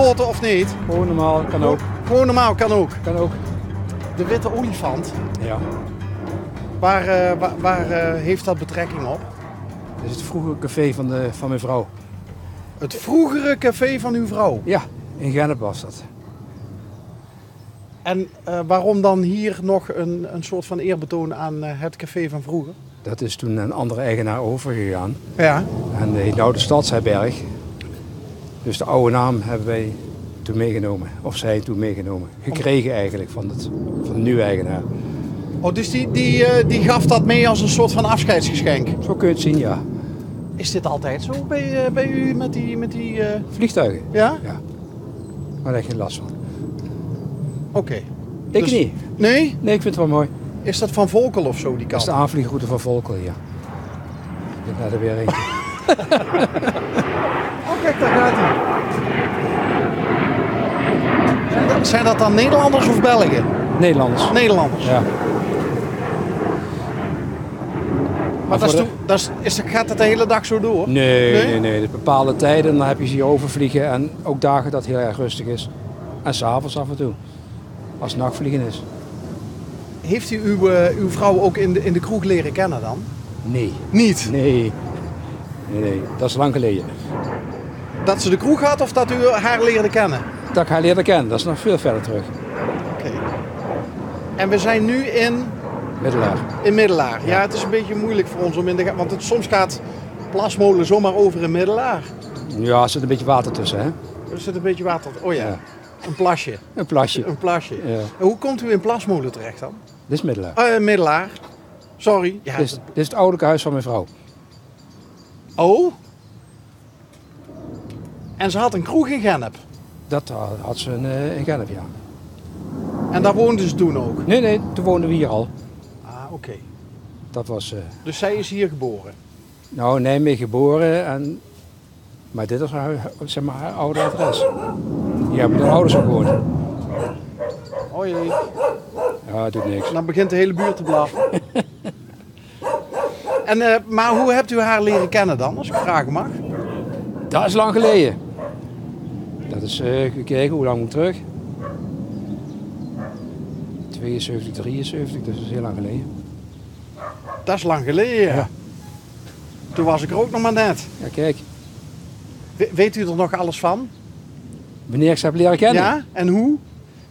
grote of niet? Gewoon normaal, kan ook. Gewoon normaal, kan ook. Kan ook. De witte olifant, Ja. waar heeft dat betrekking op? Dit is het vroegere café van mijn vrouw. Het vroegere café van uw vrouw. Ja, in Gennep was dat. En waarom dan hier nog een soort van eerbetoon aan het café van vroeger? Dat is toen een andere eigenaar overgegaan. Ja. En die heet nou de Stadsherberg. Dus de oude naam hebben wij toen meegenomen. Of zij toen meegenomen. Gekregen eigenlijk van de nieuwe eigenaar. Oh, dus die gaf dat mee als een soort van afscheidsgeschenk? Zo kun je het zien, ja. Is dit altijd zo bij u met die... Vliegtuigen? Ja? Ja. Maar daar heb je geen last van. Oké. Ik Dus- niet. Nee? Nee, ik vind het wel mooi. Is dat van Volkel of zo, die Dat is kant? de aanvliegroute van Volkel, ja. Ik ben er weer eentje. Oh, kijk, daar gaat hij. Zijn dat dan Nederlanders of Belgen? Nederlanders. Nederlanders. Ja. Maar gaat dat de hele dag zo door? Nee. De bepaalde tijden, dan heb je ze hier overvliegen en ook dagen dat het heel erg rustig is. En s'avonds af en toe, als het nachtvliegen is. Heeft u uw vrouw ook in de kroeg leren kennen dan? Nee. Niet? Nee, dat is lang geleden. Dat ze de kroeg had of dat u haar leerde kennen? Dat ik haar leerde kennen, dat is nog veel verder terug. Oké. En we zijn nu in Middelaar. Middelaar. Ja, het is een beetje moeilijk voor ons om want soms gaat Plasmolen zomaar over in Middelaar. Ja, er zit een beetje water tussen, hè? Er zit een beetje water. Oh ja, Ja. een plasje. Een plasje. Een plasje. Ja. En hoe komt u in Plasmolen terecht dan? Dit is Middelaar. Middelaar. Sorry. Ja, Dit is het ouderlijke huis van mijn vrouw. Oh? En ze had een kroeg in Gennep. Dat had ze in Gennep, ja. En daar woonden ze toen ook? Nee, toen woonden we hier al. Ah, oké. Dat was, Dus zij is hier geboren? in Nijmegen geboren. Maar dit is haar oude adres. Hier hebben de ouders ook gewoond. Oh jee. Ja, doet niks. Dan begint de hele buurt te blaffen. Maar hoe hebt u haar leren kennen dan, als ik vragen mag? Dat is lang geleden. Dat is, gekeken, hoe lang moet ik terug? 72, 73, dus dat is heel lang geleden. Dat is lang geleden, ja. Ja. Toen was ik er ook nog maar net. Ja, kijk. Weet u er nog alles van? Wanneer ik ze heb leren kennen? Ja? En hoe?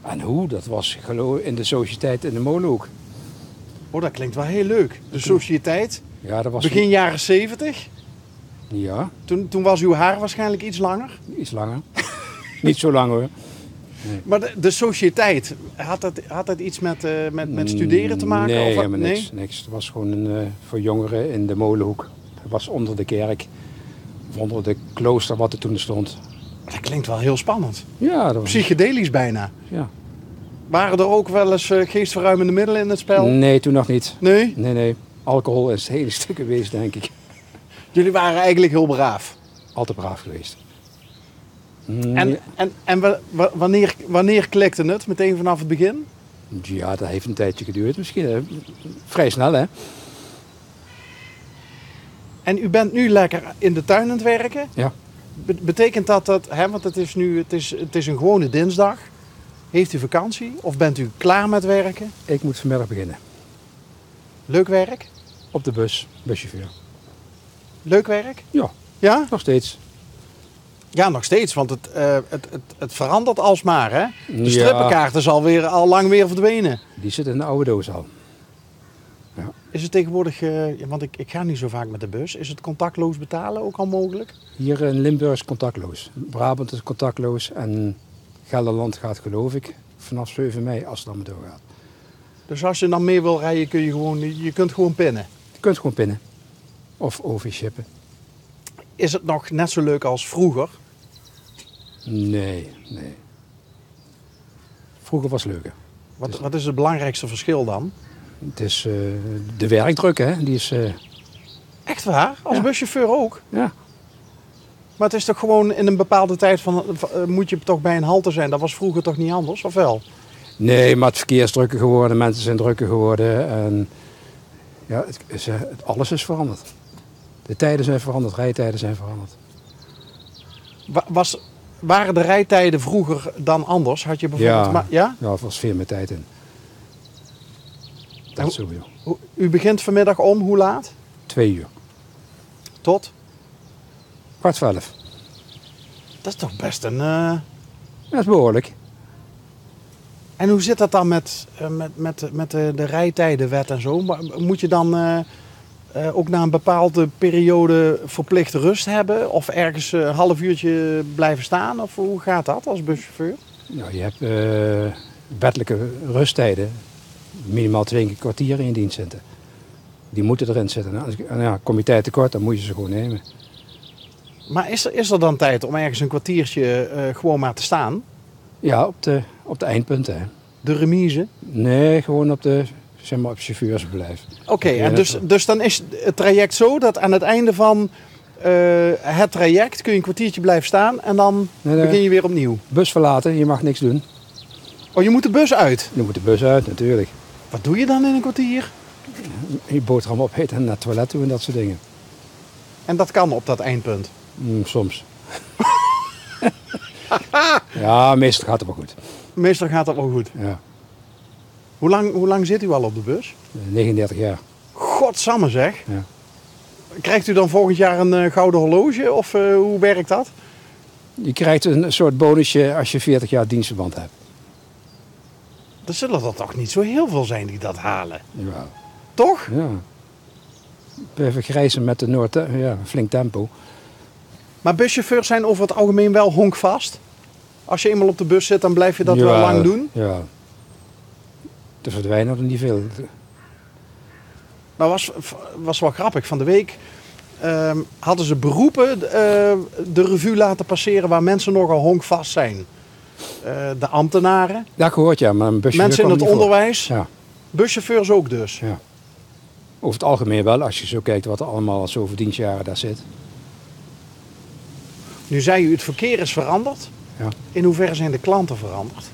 En hoe? Dat was geloof in de sociëteit in de Molenhoek. Oh, dat klinkt wel heel leuk. De sociëteit, Ja, dat was begin jaren 70. Ja, Toen was uw haar waarschijnlijk iets langer. iets langer. Niet zo lang hoor. Maar de sociëteit, had dat iets met studeren te maken? Nee, of wat? helemaal niks. Het was gewoon voor jongeren in de Molenhoek. Het was onder de kerk. Of onder de klooster wat er toen stond. Dat klinkt wel heel spannend. Ja, dat was... Psychedelisch bijna. Ja. Waren er ook wel eens geestverruimende middelen in het spel? Nee, toen nog niet. Nee? Nee. Alcohol is het hele stuk geweest, denk ik. Jullie waren eigenlijk heel braaf. Altijd braaf geweest. En wanneer klikte het? Meteen vanaf het begin? Ja, dat heeft een tijdje geduurd. Misschien vrij snel, hè? En u bent nu lekker in de tuin aan het werken? Ja. Betekent dat, want het is een gewone dinsdag. Heeft u vakantie of bent u klaar met werken? Ik moet vanmiddag beginnen. Leuk werk? Op de buschauffeur. Leuk werk? Ja, Ja? nog steeds. Ja, nog steeds, want het verandert alsmaar, hè? De Ja. strippenkaart is al lang weer verdwenen. Die zit in de oude doos al. Ja. Is het tegenwoordig, want ik ga niet zo vaak met de bus, is het contactloos betalen ook al mogelijk? Hier in Limburg is contactloos. Brabant is contactloos en Gelderland gaat geloof ik vanaf 7 mei als het dan maar doorgaat. Dus als je dan mee wil rijden, je kunt gewoon pinnen. Je kunt gewoon pinnen. Of overshippen. Is het nog net zo leuk als vroeger? Nee. Vroeger was het leuker. Wat is het belangrijkste verschil dan? Het is de werkdruk, hè. Die is... Echt waar? Als Ja. buschauffeur ook? ja. Maar het is toch gewoon in een bepaalde tijd moet je toch bij een halte zijn? Dat was vroeger toch niet anders, of wel? Nee, maar het verkeer is drukker geworden. Mensen zijn drukker geworden. En ja, alles is veranderd. De tijden zijn veranderd. Rijtijden zijn veranderd. waren de rijtijden vroeger dan anders? Had je bijvoorbeeld... Ja. Ja? Ja, er was veel meer tijd in. Dat sowieso. U begint vanmiddag om hoe laat? 2 uur. Tot? 11:15. Dat is toch best een... Dat is behoorlijk. En hoe zit dat dan met de rijtijdenwet en zo? Moet je dan ook na een bepaalde periode verplicht rust hebben? Of ergens een half uurtje blijven staan? Of hoe gaat dat als buschauffeur? Nou, je hebt wettelijke rusttijden. Minimaal 2 keer kwartier in dienst zitten. Die moeten erin zitten. En ja, kom je tijd tekort, dan moet je ze gewoon nemen. Maar is er dan tijd om ergens een kwartiertje gewoon maar te staan? Ja, op de eindpunten. Hè. De remise? Nee, gewoon op de op chauffeursverblijf. Oké, en dus dan is het traject zo dat aan het einde van het traject kun je een kwartiertje blijven staan en dan begin je weer opnieuw. Bus verlaten, je mag niks doen. Oh, je moet de bus uit? Je moet de bus uit, natuurlijk. Wat doe je dan in een kwartier? Je boterham opeten en naar het toilet toe en dat soort dingen. En dat kan op dat eindpunt? Soms. Ja, meestal gaat het wel goed. Meestal gaat dat wel goed. Ja. Hoe lang zit u al op de bus? 39 jaar. Godsamme zeg. Ja. Krijgt u dan volgend jaar een gouden horloge of hoe werkt dat? Je krijgt een soort bonusje als je 40 jaar dienstverband hebt. Er zullen er toch niet zo heel veel zijn die dat halen? Ja. Toch? Ja. We vergrijzen met de Noord, ja, flink tempo. Maar buschauffeurs zijn over het algemeen wel honkvast. Als je eenmaal op de bus zit, dan blijf je dat wel lang doen. Ja. Er verdwijnen er niet veel. Nou, was wel grappig. Van de week hadden ze beroepen de revue laten passeren waar mensen nogal honkvast zijn. De ambtenaren. Ja, gehoord ja, maar een buschauffeur Mensen in komt het niet voor. onderwijs. Ja. Buschauffeurs ook dus. Ja. Over het algemeen wel, als je zo kijkt wat er allemaal al zoveel dienstjaren daar zit. Nu zei u, het verkeer is veranderd. Ja. In hoeverre zijn de klanten veranderd?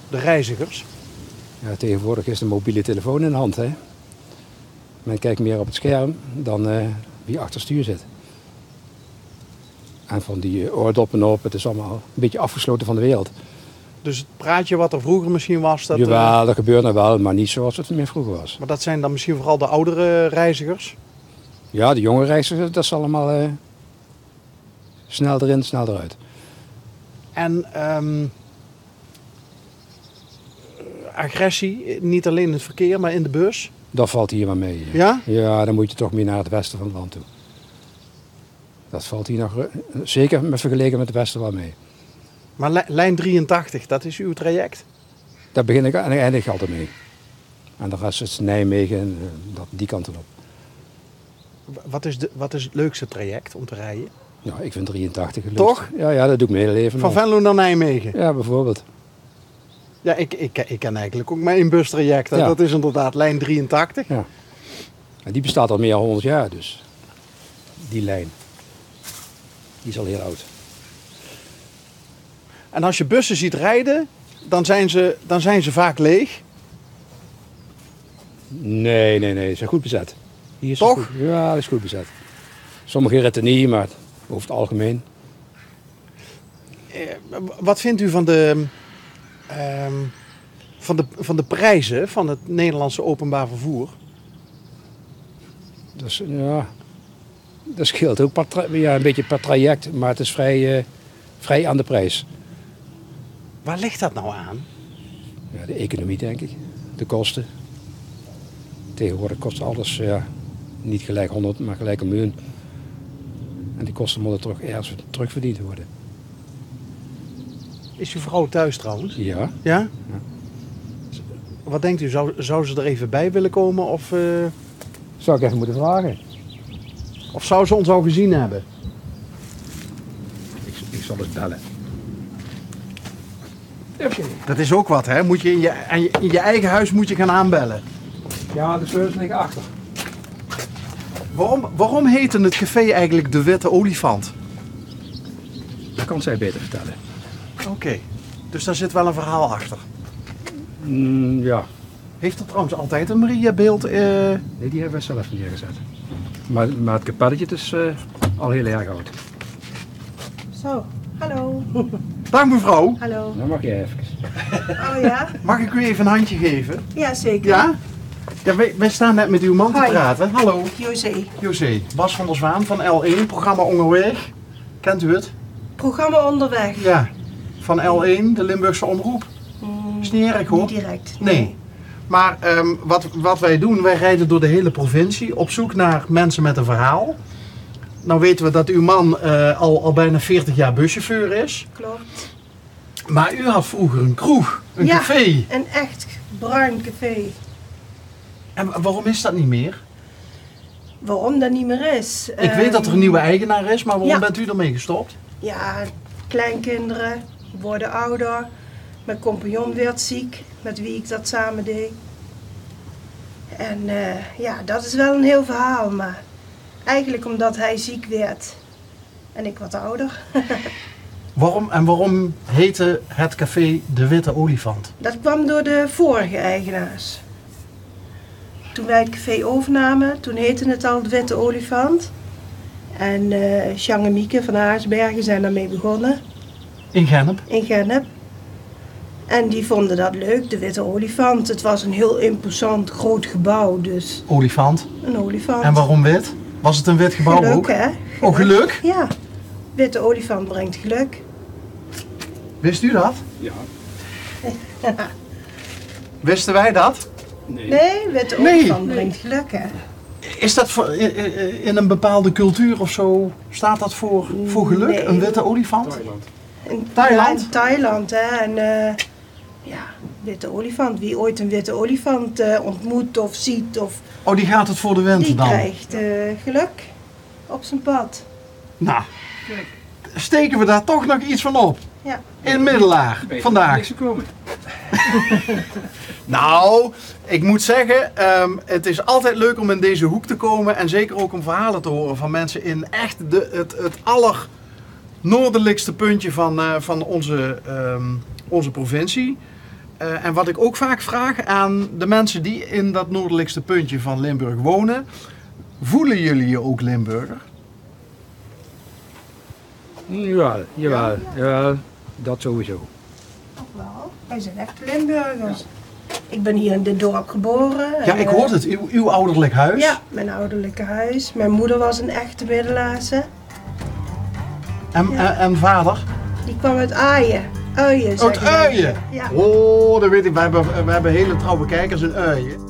De reizigers? Ja, tegenwoordig is de mobiele telefoon in de hand. Hè? Men kijkt meer op het scherm dan wie achter stuur zit. En van die oordoppen op, het is allemaal een beetje afgesloten van de wereld. Dus het praatje wat er vroeger misschien was... Jawel, dat gebeurt nog wel, maar niet zoals het meer vroeger was. Maar dat zijn dan misschien vooral de oudere reizigers? Ja, de jonge reizigers, dat is allemaal snel erin, snel eruit. En agressie, niet alleen in het verkeer, maar in de bus? Dat valt hier maar mee. Ja? Ja, dan moet je toch meer naar het westen van het land toe. Dat valt hier nog, zeker vergeleken met het westen wel mee. Maar lijn 83, dat is uw traject? Daar begin ik en eindig ik altijd mee. En de rest is Nijmegen en die kant erop. Wat is het leukste traject om te rijden? Ja, ik vind 83 het Toch? leukste. Ja, dat doe ik mijn hele leven Van al. Venlo naar Nijmegen? Ja, bijvoorbeeld. Ja, ik ken eigenlijk ook mijn bustraject. Ja. Dat is inderdaad lijn 83. Ja. En die bestaat al meer dan 100 jaar dus. Die lijn. Die is al heel oud. En als je bussen ziet rijden, dan zijn ze vaak leeg. Nee, ze zijn goed bezet. Hier is Toch? Goed, ja, dat is goed bezet. Sommige ritten niet, maar over het algemeen. Wat vindt u van de prijzen van het Nederlandse openbaar vervoer? Dus, ja, dat scheelt ook een beetje per traject, maar het is vrij aan de prijs. Waar ligt dat nou aan? Ja, de economie denk ik, de kosten. Tegenwoordig kost alles niet gelijk 100, maar gelijk 1 miljoen. En die kosten moeten toch ergens terugverdiend worden. Is uw vrouw thuis trouwens? Ja. Ja? Wat denkt u, zou ze er even bij willen komen of Zou ik even moeten vragen. zou ze ons al gezien hebben? Ik zal eens bellen. Dat is ook wat, hè? Moet je in je eigen huis moet je gaan aanbellen. Ja, de sleutels liggen achter. Waarom heette het café eigenlijk de Witte Olifant? Dat kan zij beter vertellen. Oké, dus daar zit wel een verhaal achter. Ja. Heeft er trouwens altijd een Maria-beeld? Nee, die hebben we zelf neergezet. Maar het kapelletje is al heel erg oud. Zo, Hallo. Dag mevrouw. Hallo. Dan mag je even. Oh ja? Mag ik u even een handje geven? Ja, zeker. Ja? Ja, wij staan net met uw man te Hoi. praten. Hallo. José. José, Bas van der Zwaan van L1, programma Onderweg. Kent u het? Programma onderweg. Ja. Van L1, de Limburgse Omroep. Is niet erg hoor. Niet direct. Nee. Maar wat wij doen, wij rijden door de hele provincie op zoek naar mensen met een verhaal. Nou weten we dat uw man al bijna 40 jaar buschauffeur is. Klopt. Maar u had vroeger een kroeg, een Ja. café. Een echt bruin café. En waarom is dat niet meer? Waarom dat niet meer is? Ik weet dat er een nieuwe eigenaar is, maar waarom ja. bent u ermee gestopt? Ja, kleinkinderen worden ouder. Mijn compagnon werd ziek, met wie ik dat samen deed. En ja, dat is wel een heel verhaal, maar eigenlijk omdat hij ziek werd en ik wat ouder. Waarom heette het café De Witte Olifant? Dat kwam door de vorige eigenaars. Toen wij het café overnamen, toen heette het al De Witte Olifant. En Jean en Mieke van Aarsbergen zijn daarmee begonnen In Gennep. in Gennep. En die vonden dat leuk, De Witte Olifant. Het was een heel imposant groot gebouw, dus Olifant. een olifant. En waarom wit? Was het een wit gebouw Geluk, ook? hè? Oh, geluk? Ja. Witte olifant brengt geluk. Wist u dat? Ja. Wisten wij dat? Nee, witte Nee. olifant brengt geluk, hè? Is dat in een bepaalde cultuur of zo, staat dat voor geluk? Nee. Een witte olifant? In Thailand? Ja, in Thailand, hè. En ja, witte olifant. Wie ooit een witte olifant ontmoet of ziet, of Oh, die gaat het voor de winter die dan? krijgt geluk op zijn pad. Nou, steken we daar toch nog iets van op? Ja. In Middelaar, vandaag. Nou, ik moet zeggen, het is altijd leuk om in deze hoek te komen en zeker ook om verhalen te horen van mensen in echt het allernoordelijkste puntje van onze provincie. En wat ik ook vaak vraag aan de mensen die in dat noordelijkste puntje van Limburg wonen, voelen jullie je ook Limburger? Jawel, jawel, dat sowieso. Ook wel. Wij zijn echt Limburgers. Ik ben hier in dit dorp geboren. Ja, en, ik hoorde het, uw ouderlijk huis. Ja, mijn ouderlijke huis. Mijn moeder was een echte Middelaarse. En vader? Die kwam uit Aaien. Uien, Oh, het zeggen wij. Uien? Ja. Oh, dat weet ik. We hebben hele trouwe kijkers in Uien.